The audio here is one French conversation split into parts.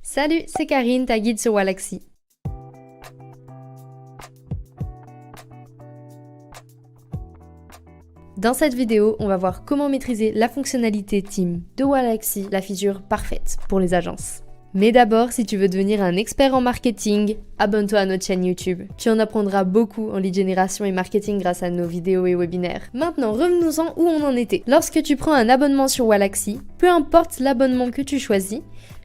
Salut, c'est Karine, ta guide sur Wallaxy. Dans cette vidéo, on va voir comment maîtriser la fonctionnalité Team de Wallaxy, la feature parfaite pour les agences. Mais d'abord, si tu veux devenir un expert en marketing, abonne-toi à notre chaîne YouTube. Tu en apprendras beaucoup en lead génération et marketing grâce à nos vidéos et webinaires. Maintenant, revenons-en où on en était. Lorsque tu prends un abonnement sur Wallaxy, peu importe l'abonnement que tu choisis,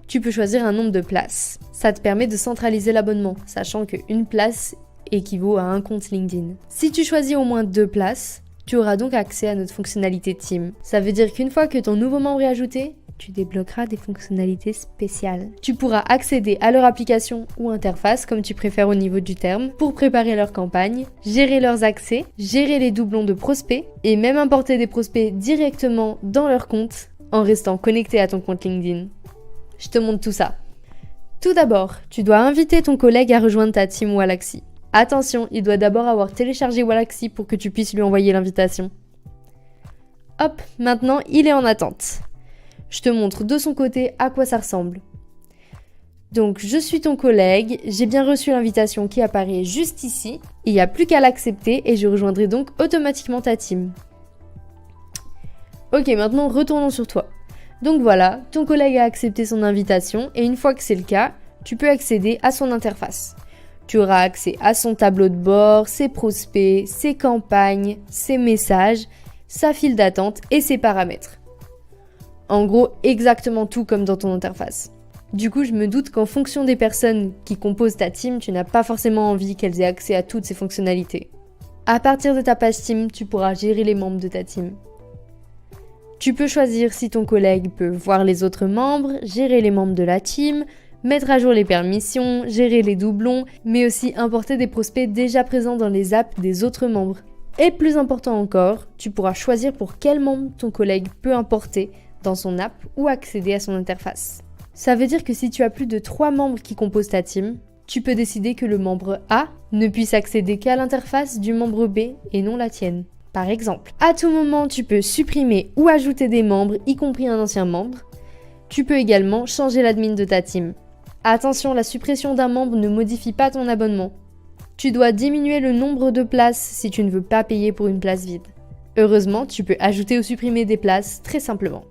tu peux choisir un nombre de places. Ça te permet de centraliser l'abonnement, sachant qu'une place équivaut à un compte LinkedIn. Si tu choisis au moins 2 places, tu auras donc accès à notre fonctionnalité Team. Ça veut dire qu'une fois que ton nouveau membre est ajouté, tu débloqueras des fonctionnalités spéciales. Tu pourras accéder à leur application ou interface, comme tu préfères au niveau du terme, pour préparer leur campagne, gérer leurs accès, gérer les doublons de prospects et même importer des prospects directement dans leur compte en restant connecté à ton compte LinkedIn. Je te montre tout ça. Tout d'abord, tu dois inviter ton collègue à rejoindre ta team Wallaxy. Attention, il doit d'abord avoir téléchargé Wallaxy pour que tu puisses lui envoyer l'invitation. Hop, maintenant il est en attente. Je te montre de son côté à quoi ça ressemble. Donc je suis ton collègue, j'ai bien reçu l'invitation qui apparaît juste ici. Il n'y a plus qu'à l'accepter et je rejoindrai donc automatiquement ta team. Ok, maintenant retournons sur toi. Donc voilà, ton collègue a accepté son invitation et une fois que c'est le cas, tu peux accéder à son interface. Tu auras accès à son tableau de bord, ses prospects, ses campagnes, ses messages, sa file d'attente et ses paramètres. En gros, exactement tout comme dans ton interface. Du coup, je me doute qu'en fonction des personnes qui composent ta team, tu n'as pas forcément envie qu'elles aient accès à toutes ces fonctionnalités. À partir de ta page team, tu pourras gérer les membres de ta team. Tu peux choisir si ton collègue peut voir les autres membres, gérer les membres de la team, mettre à jour les permissions, gérer les doublons, mais aussi importer des prospects déjà présents dans les apps des autres membres. Et plus important encore, tu pourras choisir pour quel membre ton collègue peut importer dans son app ou accéder à son interface. Ça veut dire que si tu as plus de 3 membres qui composent ta team, tu peux décider que le membre A ne puisse accéder qu'à l'interface du membre B et non la tienne. Par exemple, à tout moment, tu peux supprimer ou ajouter des membres, y compris un ancien membre. Tu peux également changer l'admin de ta team. Attention, la suppression d'un membre ne modifie pas ton abonnement. Tu dois diminuer le nombre de places si tu ne veux pas payer pour une place vide. Heureusement, tu peux ajouter ou supprimer des places très simplement.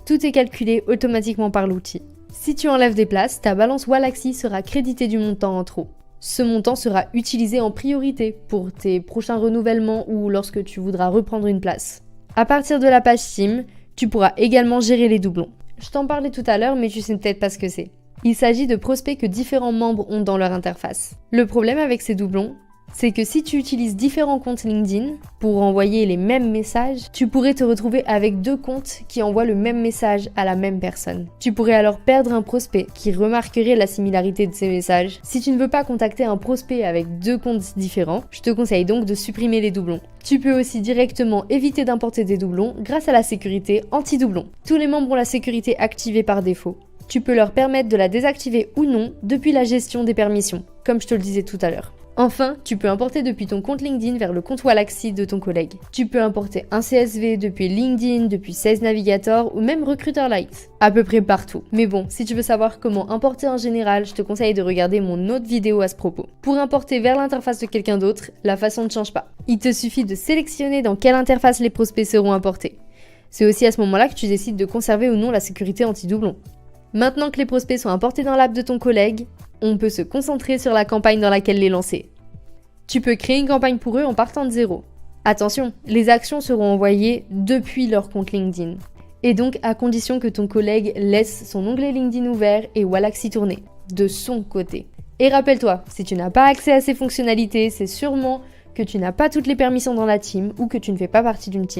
Tout est calculé automatiquement par l'outil. Si tu enlèves des places, ta balance Wallaxy sera créditée du montant en trop. Ce montant sera utilisé en priorité pour tes prochains renouvellements ou lorsque tu voudras reprendre une place. À partir de la page Team, tu pourras également gérer les doublons. Je t'en parlais tout à l'heure, mais tu sais peut-être pas ce que c'est. Il s'agit de prospects que différents membres ont dans leur interface. Le problème avec ces doublons, c'est que si tu utilises différents comptes LinkedIn pour envoyer les mêmes messages, tu pourrais te retrouver avec 2 comptes qui envoient le même message à la même personne. Tu pourrais alors perdre un prospect qui remarquerait la similarité de ces messages. Si tu ne veux pas contacter un prospect avec 2 comptes différents, je te conseille donc de supprimer les doublons. Tu peux aussi directement éviter d'importer des doublons grâce à la sécurité anti-doublons. Tous les membres ont la sécurité activée par défaut. Tu peux leur permettre de la désactiver ou non depuis la gestion des permissions, comme je te le disais tout à l'heure. Enfin, tu peux importer depuis ton compte LinkedIn vers le compte Wallaxy de ton collègue. Tu peux importer un CSV depuis LinkedIn, depuis Sales Navigator ou même Recruiter Lite. À peu près partout. Mais bon, si tu veux savoir comment importer en général, je te conseille de regarder mon autre vidéo à ce propos. Pour importer vers l'interface de quelqu'un d'autre, la façon ne change pas. Il te suffit de sélectionner dans quelle interface les prospects seront importés. C'est aussi à ce moment-là que tu décides de conserver ou non la sécurité anti-doublon. Maintenant que les prospects sont importés dans l'app de ton collègue, on peut se concentrer sur la campagne dans laquelle les lancer. Tu peux créer une campagne pour eux en partant de zéro. Attention, les actions seront envoyées depuis leur compte LinkedIn. Et donc à condition que ton collègue laisse son onglet LinkedIn ouvert et Wallaxy tourné, de son côté. Et rappelle-toi, si tu n'as pas accès à ces fonctionnalités, c'est sûrement que tu n'as pas toutes les permissions dans la team ou que tu ne fais pas partie d'une team.